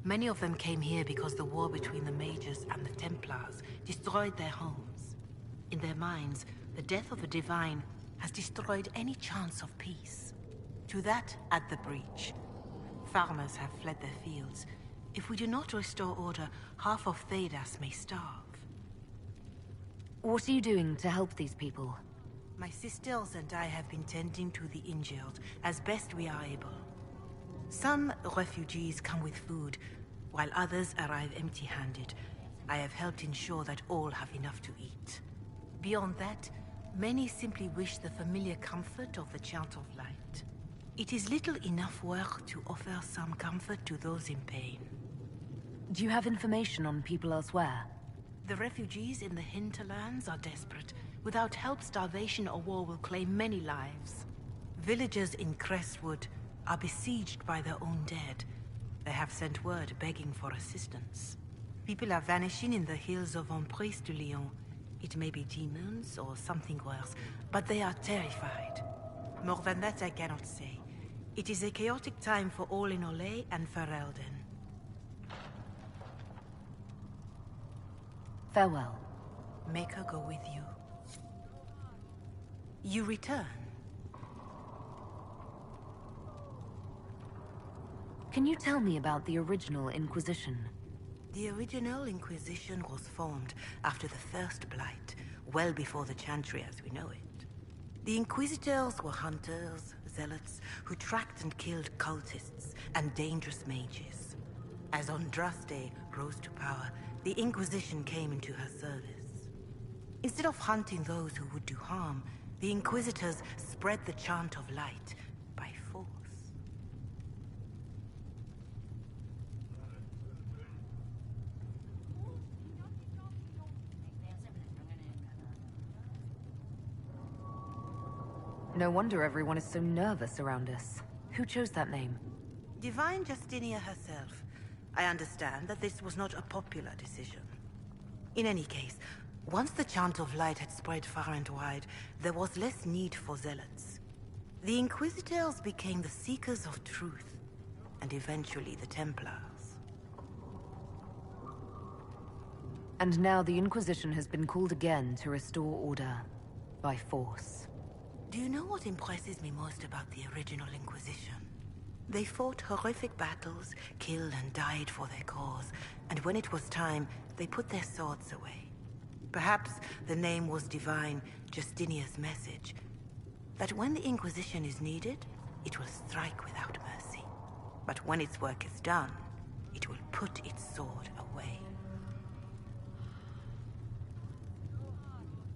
Many of them came here because the war between the Mages and the Templars destroyed their homes. In their minds, the death of a Divine has destroyed any chance of peace. To that, add the breach. Farmers have fled their fields. If we do not restore order, half of Thedas may starve. What are you doing to help these people? My sisters and I have been tending to the injured as best we are able. Some refugees come with food, while others arrive empty-handed. I have helped ensure that all have enough to eat. Beyond that, many simply wish the familiar comfort of the Chant of Light. It is little enough work to offer some comfort to those in pain. Do you have information on people elsewhere? The refugees in the hinterlands are desperate. Without help, starvation or war will claim many lives. Villagers in Crestwood are besieged by their own dead. They have sent word begging for assistance. People are vanishing in the hills of Emprise de Lyon. It may be demons or something worse, but they are terrified. More than that I cannot say. It is a chaotic time for all in Olay and Ferelden. Farewell. Make her go with you. You return. Can you tell me about the original Inquisition? The original Inquisition was formed after the First Blight, well before the Chantry as we know it. The Inquisitors were hunters, zealots, who tracked and killed cultists and dangerous mages. As Andraste rose to power, the Inquisition came into her service. Instead of hunting those who would do harm, the Inquisitors spread the Chant of Light by force. No wonder everyone is so nervous around us. Who chose that name? Divine Justinia herself. I understand that this was not a popular decision. In any case, once the Chant of Light had spread far and wide, there was less need for zealots. The Inquisitors became the Seekers of Truth, and eventually the Templars. And now the Inquisition has been called again to restore order by force. Do you know what impresses me most about the original Inquisition? They fought horrific battles, killed and died for their cause, and when it was time, they put their swords away. Perhaps the name was Divine Justinia's message, that when the Inquisition is needed, it will strike without mercy. But when its work is done, it will put its sword away.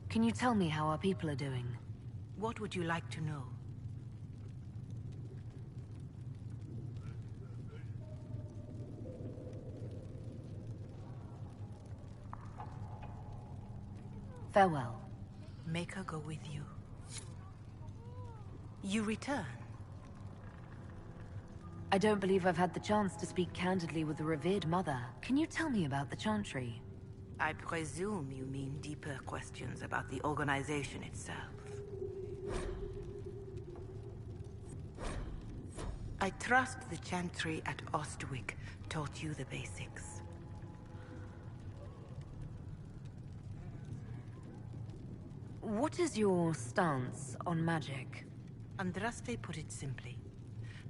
Can you tell me how our people are doing? What would you like to know? Farewell. Make her go with you. You return. I don't believe I've had the chance to speak candidly with the revered mother. Can you tell me about the Chantry? I presume you mean deeper questions about the organization itself. I trust the Chantry at Ostwick taught you the basics. What is your stance on magic? Andraste put it simply.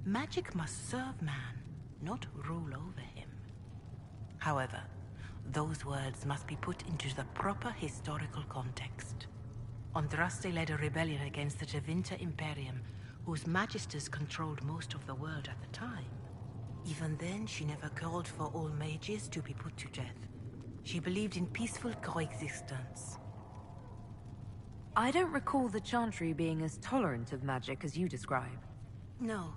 Magic must serve man, not rule over him. However, those words must be put into the proper historical context. Andraste led a rebellion against the Tevinter Imperium, whose magisters controlled most of the world at the time. Even then, she never called for all mages to be put to death. She believed in peaceful coexistence. I don't recall the Chantry being as tolerant of magic as you describe. No.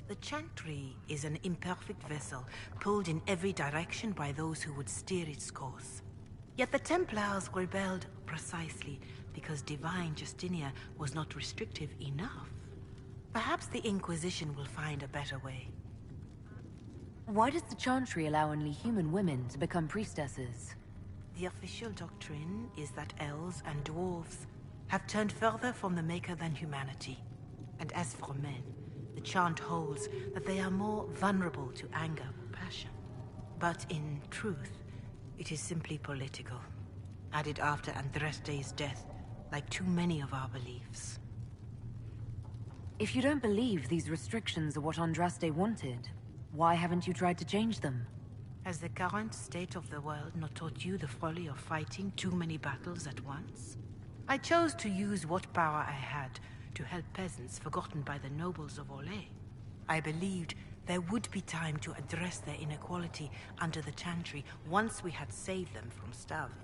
The Chantry is an imperfect vessel, pulled in every direction by those who would steer its course. Yet the Templars rebelled precisely because divine Justinia was not restrictive enough. Perhaps the Inquisition will find a better way. Why does the Chantry allow only human women to become priestesses? The official doctrine is that elves and dwarves have turned further from the Maker than humanity. And as for men, the chant holds that they are more vulnerable to anger or passion. But in truth, it is simply political, added after Andraste's death, like too many of our beliefs. If you don't believe these restrictions are what Andraste wanted, why haven't you tried to change them? Has the current state of the world not taught you the folly of fighting too many battles at once? I chose to use what power I had to help peasants forgotten by the nobles of Orlais. I believed there would be time to address their inequality under the Chantry once we had saved them from starving.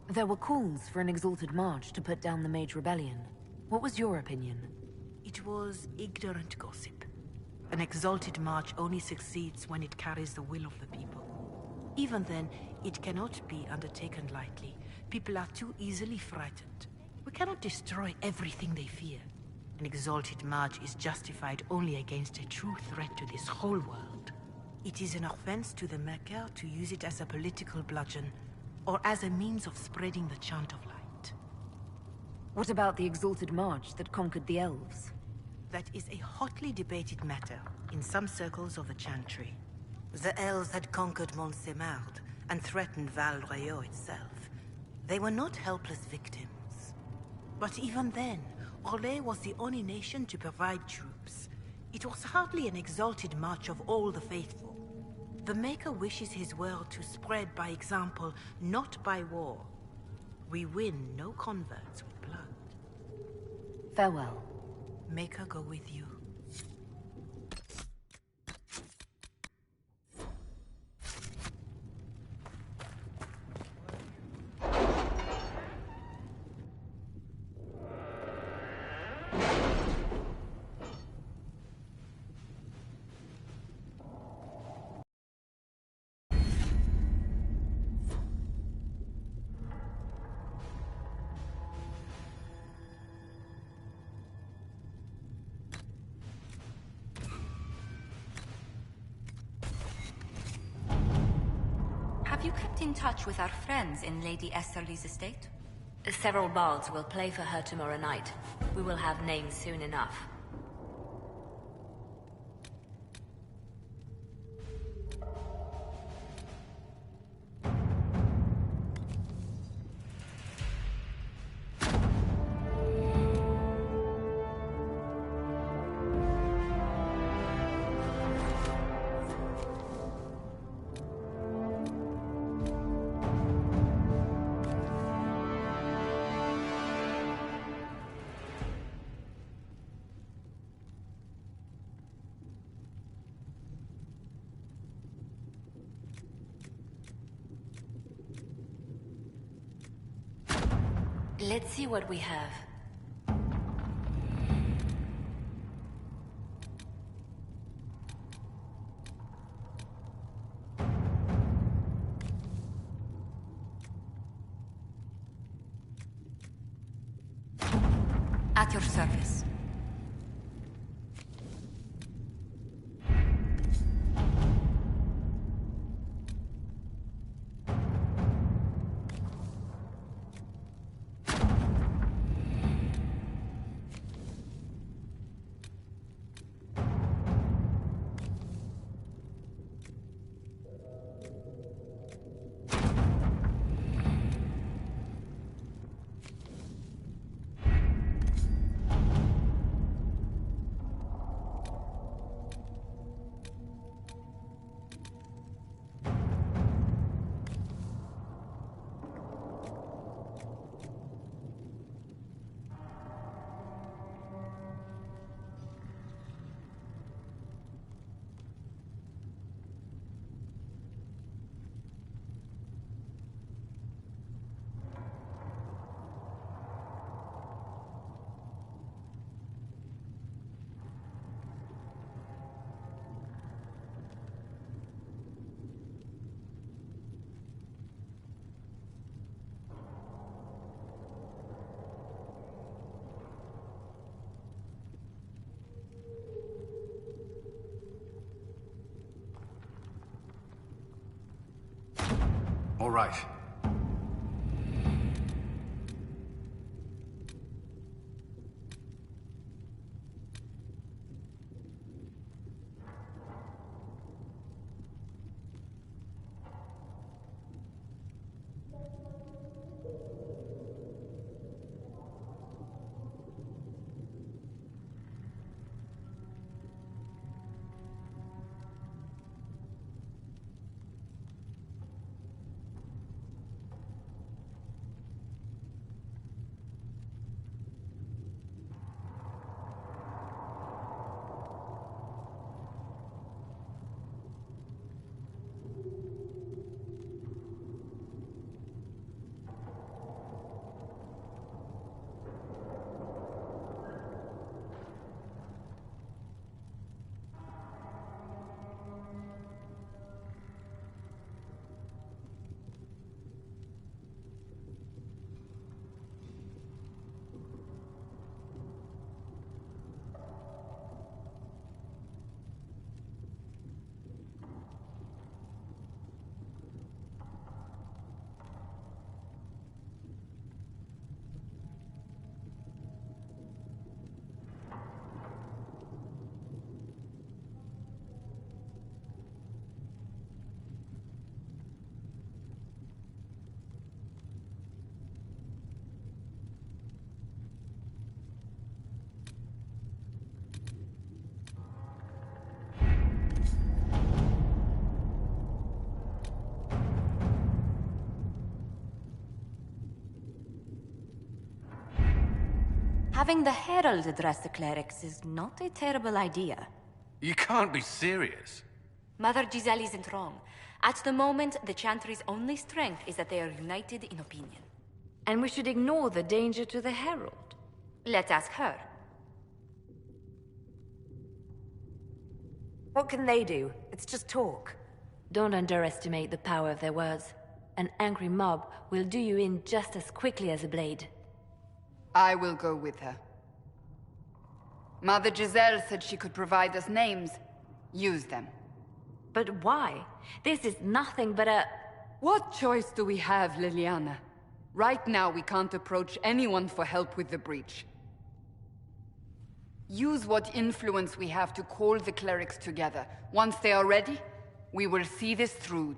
There were calls for an exalted march to put down the Mage rebellion. What was your opinion? It was ignorant gossip. An exalted march only succeeds when it carries the will of the people. Even then, it cannot be undertaken lightly. People are too easily frightened. We cannot destroy everything they fear. An exalted march is justified only against a true threat to this whole world. It is an offense to the Maker to use it as a political bludgeon, or as a means of spreading the chant of light. What about the exalted march that conquered the elves? That is a hotly debated matter in some circles of the Chantry. The elves had conquered Montsemard and threatened Val Royeaux itself. They were not helpless victims. But even then, Orlais was the only nation to provide troops. It was hardly an exalted march of all the faithful. The Maker wishes his world to spread by example, not by war. We win no converts with blood. Farewell. Maker go with you. Have you kept in touch with our friends in Lady Esterly's estate? Several bards will play for her tomorrow night. We will have names soon enough. Let's see what we have. At your service. Right. Having the Herald address the clerics is not a terrible idea. You can't be serious. Mother Giselle isn't wrong. At the moment, the Chantry's only strength is that they are united in opinion. And we should ignore the danger to the Herald. Let's ask her. What can they do? It's just talk. Don't underestimate the power of their words. An angry mob will do you in just as quickly as a blade. I will go with her. Mother Giselle said she could provide us names. Use them. But why? This is nothing but a... What choice do we have, Liliana? Right now, we can't approach anyone for help with the breach. Use what influence we have to call the clerics together. Once they are ready, we will see this through.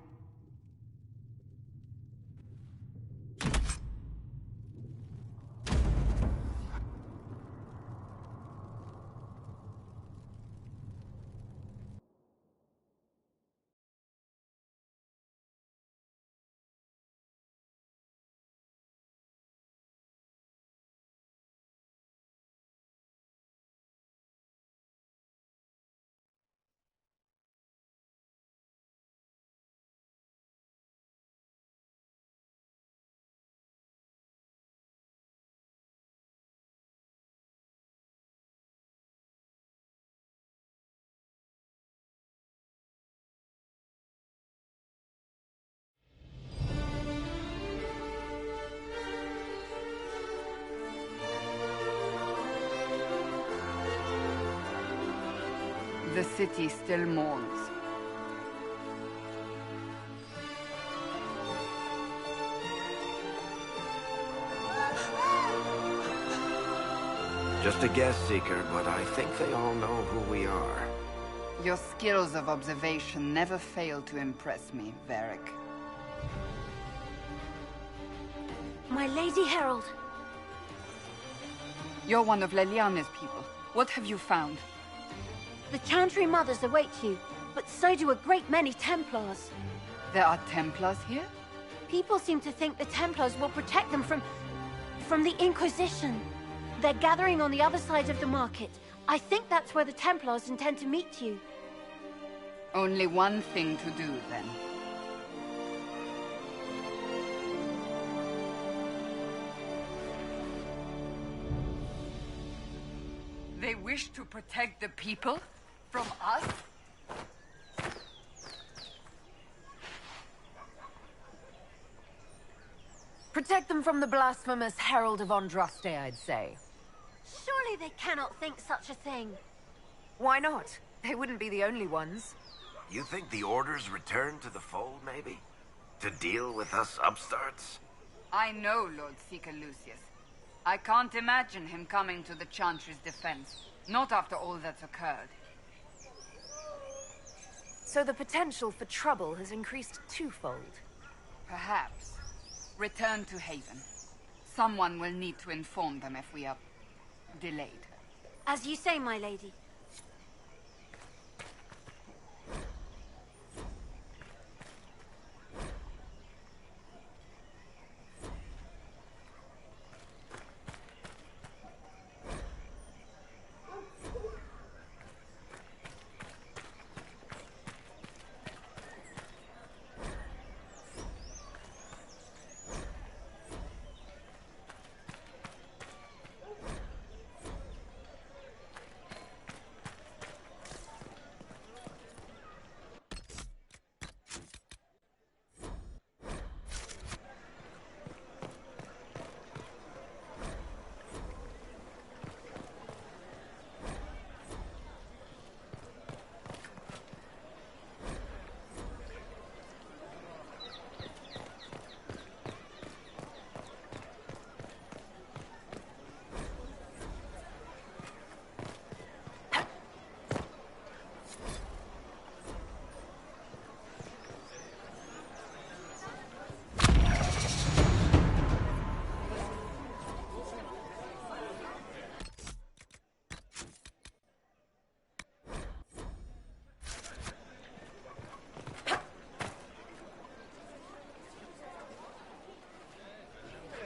The city still mourns. Just a guest seeker, but I think they all know who we are. Your skills of observation never fail to impress me, Varric. My Lady Herald. You're one of Leliana's people. What have you found? The Chantry Mothers await you, but so do a great many Templars. There are Templars here? People seem to think the Templars will protect them from the Inquisition. They're gathering on the other side of the market. I think that's where the Templars intend to meet you. Only one thing to do, then. They wish to protect the people from us? Protect them from the blasphemous Herald of Andraste, I'd say. Surely they cannot think such a thing. Why not? They wouldn't be the only ones. You think the Order's returned to the fold, maybe? To deal with us upstarts? I know Lord Seeker Lucius. I can't imagine him coming to the Chantry's defense. Not after all that's occurred. So the potential for trouble has increased twofold. Perhaps. Return to Haven. Someone will need to inform them if we are delayed. As you say, my lady.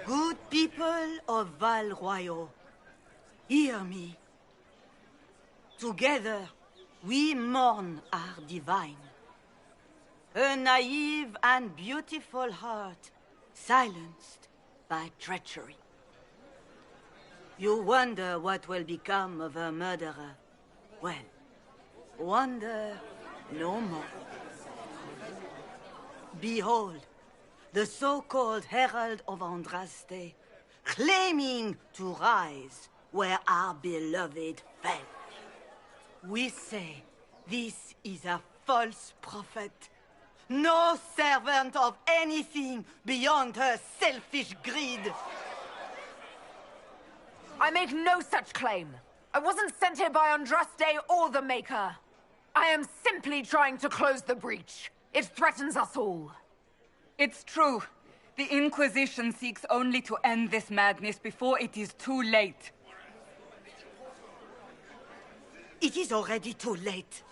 Good people of Val Royal, hear me. Together, we mourn our divine. A naive and beautiful heart, silenced by treachery. You wonder what will become of a murderer. Well, wonder no more. Behold, the so-called Herald of Andraste, claiming to rise where our beloved fell. We say this is a false prophet, no servant of anything beyond her selfish greed. I make no such claim. I wasn't sent here by Andraste or the Maker. I am simply trying to close the breach. It threatens us all. It's true. The Inquisition seeks only to end this madness before it is too late. It is already too late.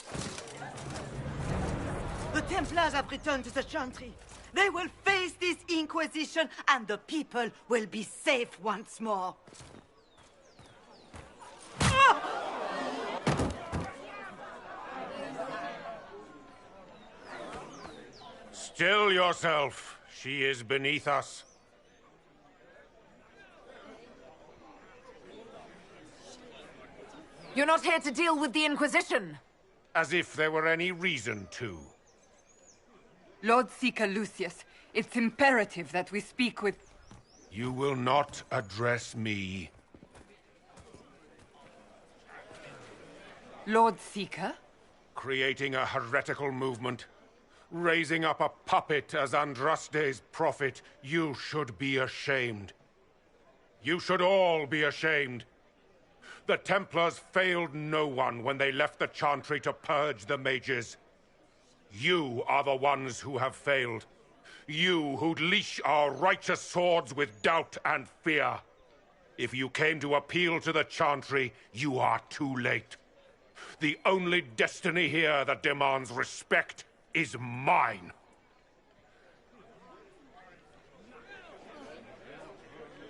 The Templars have returned to the Chantry. They will face this Inquisition, and the people will be safe once more. Still yourself. She is beneath us. You're not here to deal with the Inquisition. As if there were any reason to. Lord Seeker Lucius, it's imperative that we speak with... You will not address me. Lord Seeker? Creating a heretical movement. Raising up a puppet as Andraste's prophet. You should be ashamed. You should all be ashamed. The Templars failed no one when they left the Chantry to purge the mages. You are the ones who have failed. You who'd leash our righteous swords with doubt and fear. If you came to appeal to the Chantry, you are too late. The only destiny here that demands respect is mine.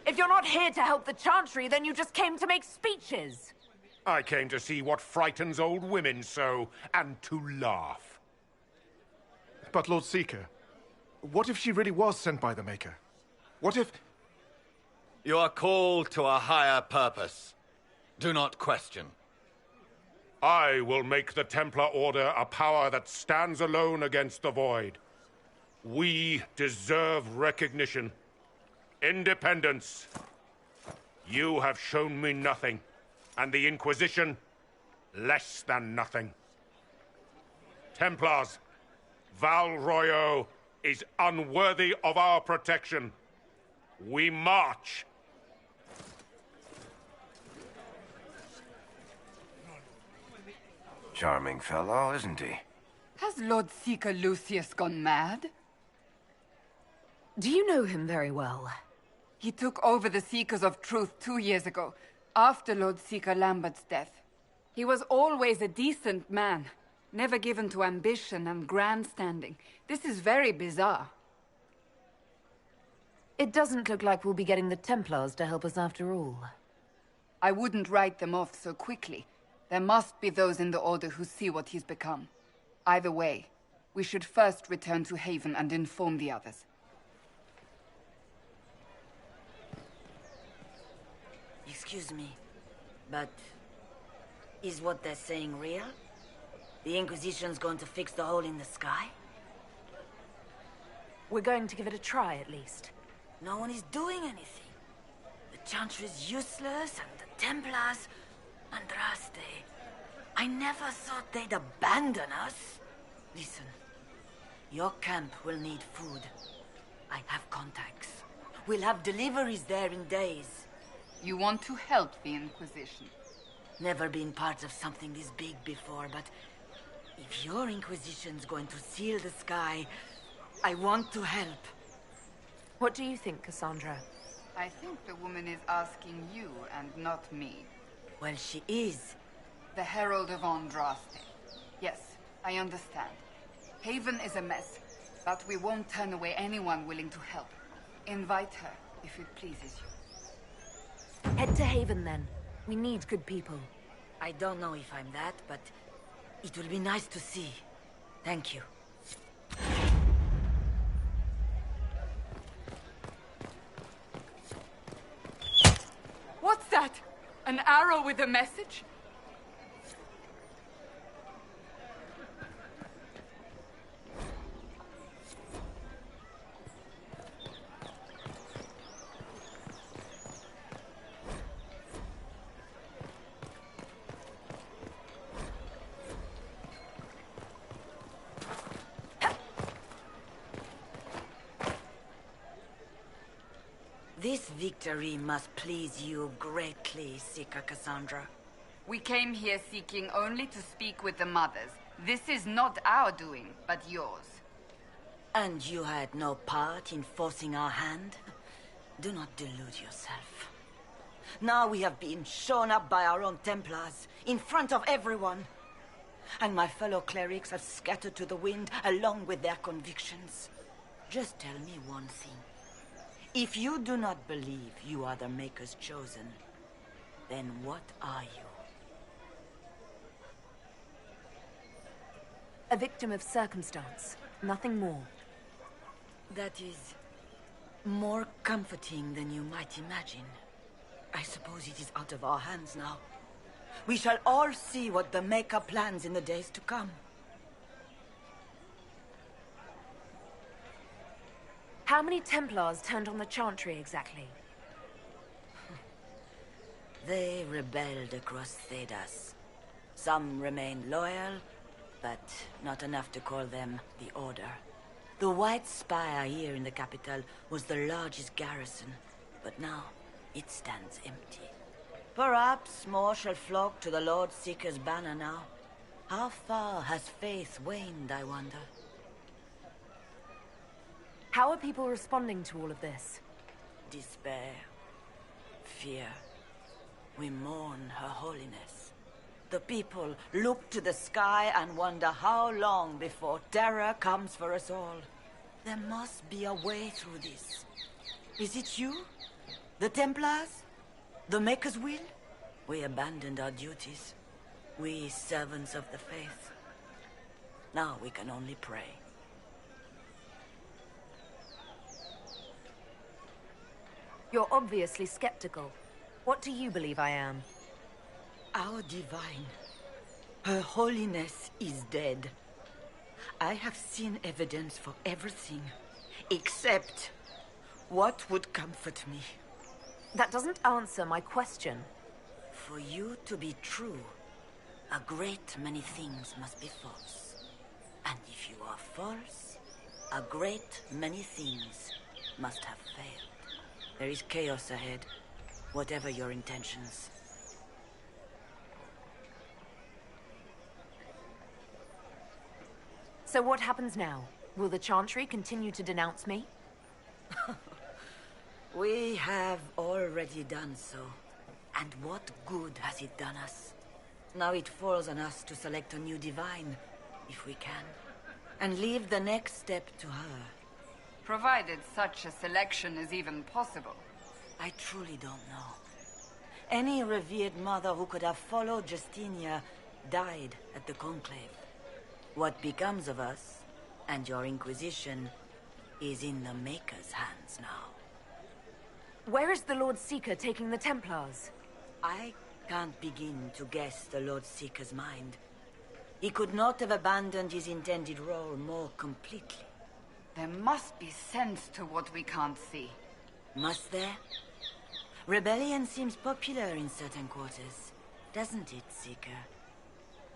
If you're not here to help the Chantry, then you just came to make speeches. I came to see what frightens old women so, and to laugh. But Lord Seeker, what if she really was sent by the Maker? What if... You are called to a higher purpose. Do not question. I will make the Templar Order a power that stands alone against the Void. We deserve recognition. Independence. You have shown me nothing, and the Inquisition, less than nothing. Templars, Val Royo, is unworthy of our protection. We march. Charming fellow, isn't he? Has Lord Seeker Lucius gone mad? Do you know him very well? He took over the Seekers of Truth 2 years ago, after Lord Seeker Lambert's death. He was always a decent man, never given to ambition and grandstanding. This is very bizarre. It doesn't look like we'll be getting the Templars to help us after all. I wouldn't write them off so quickly. There must be those in the Order who see what he's become. Either way, we should first return to Haven and inform the others. Excuse me, but is what they're saying real? The Inquisition's going to fix the hole in the sky? We're going to give it a try, at least. No one is doing anything. The Chantry is useless, and the Templars... Andraste. I never thought they'd abandon us. Listen, your camp will need food. I have contacts. We'll have deliveries there in days. You want to help the Inquisition? Never been part of something this big before, but if your Inquisition's going to seal the sky, I want to help. What do you think, Cassandra? I think the woman is asking you and not me. Well, she is. The Herald of Andraste. Yes, I understand. Haven is a mess, but we won't turn away anyone willing to help. Invite her, if it pleases you. Head to Haven, then. We need good people. I don't know if I'm that, but it will be nice to see. Thank you. What's that? An arrow with a message? This victory must please you greatly, Seeker Cassandra. We came here seeking only to speak with the mothers. This is not our doing, but yours. And you had no part in forcing our hand? Do not delude yourself. Now we have been shown up by our own Templars, in front of everyone. And my fellow clerics have scattered to the wind along with their convictions. Just tell me one thing. If you do not believe you are the Maker's chosen, then what are you? A victim of circumstance, nothing more. That is more comforting than you might imagine. I suppose it is out of our hands now. We shall all see what the Maker plans in the days to come. How many Templars turned on the Chantry exactly? They rebelled across Thedas. Some remained loyal, but not enough to call them the Order. The White Spire here in the capital was the largest garrison, but now it stands empty. Perhaps more shall flock to the Lord Seeker's banner now. How far has faith waned, I wonder? How are people responding to all of this? Despair. Fear. We mourn Her Holiness. The people look to the sky and wonder how long before terror comes for us all. There must be a way through this. Is it you? The Templars? The Maker's will? We abandoned our duties. We servants of the faith. Now we can only pray. You're obviously skeptical. What do you believe I am? Our divine. Her Holiness is dead. I have seen evidence for everything, except what would comfort me. That doesn't answer my question. For you to be true, a great many things must be false. And if you are false, a great many things must have failed. There is chaos ahead, whatever your intentions. So what happens now? Will the Chantry continue to denounce me? We have already done so. And what good has it done us? Now it falls on us to select a new divine, if we can, and leave the next step to her. Provided such a selection is even possible. I truly don't know. Any revered mother who could have followed Justinia died at the Conclave. What becomes of us, and your Inquisition, is in the Maker's hands now. Where is the Lord Seeker taking the Templars? I can't begin to guess the Lord Seeker's mind. He could not have abandoned his intended role more completely. There must be sense to what we can't see. Must there? Rebellion seems popular in certain quarters, doesn't it, Seeker?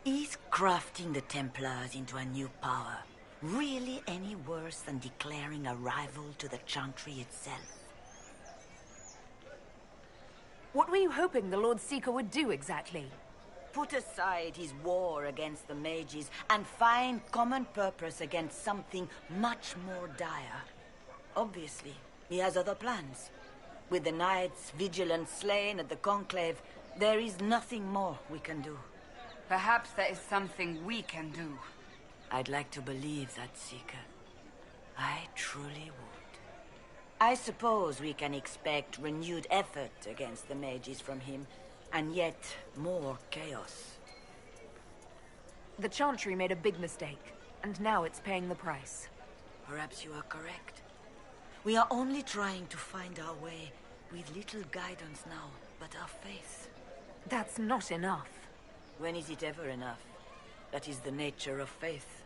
Is crafting the Templars into a new power really any worse than declaring a rival to the Chantry itself? What were you hoping the Lord Seeker would do exactly? Put aside his war against the Mages and find common purpose against something much more dire. Obviously, he has other plans. With the Knights vigilant slain at the Conclave, there is nothing more we can do. Perhaps there is something we can do. I'd like to believe that, Seeker. I truly would. I suppose we can expect renewed effort against the Mages from him, and yet more chaos. The Chantry made a big mistake, and now it's paying the price. Perhaps you are correct. We are only trying to find our way with little guidance now, but our faith. That's not enough. When is it ever enough? That is the nature of faith.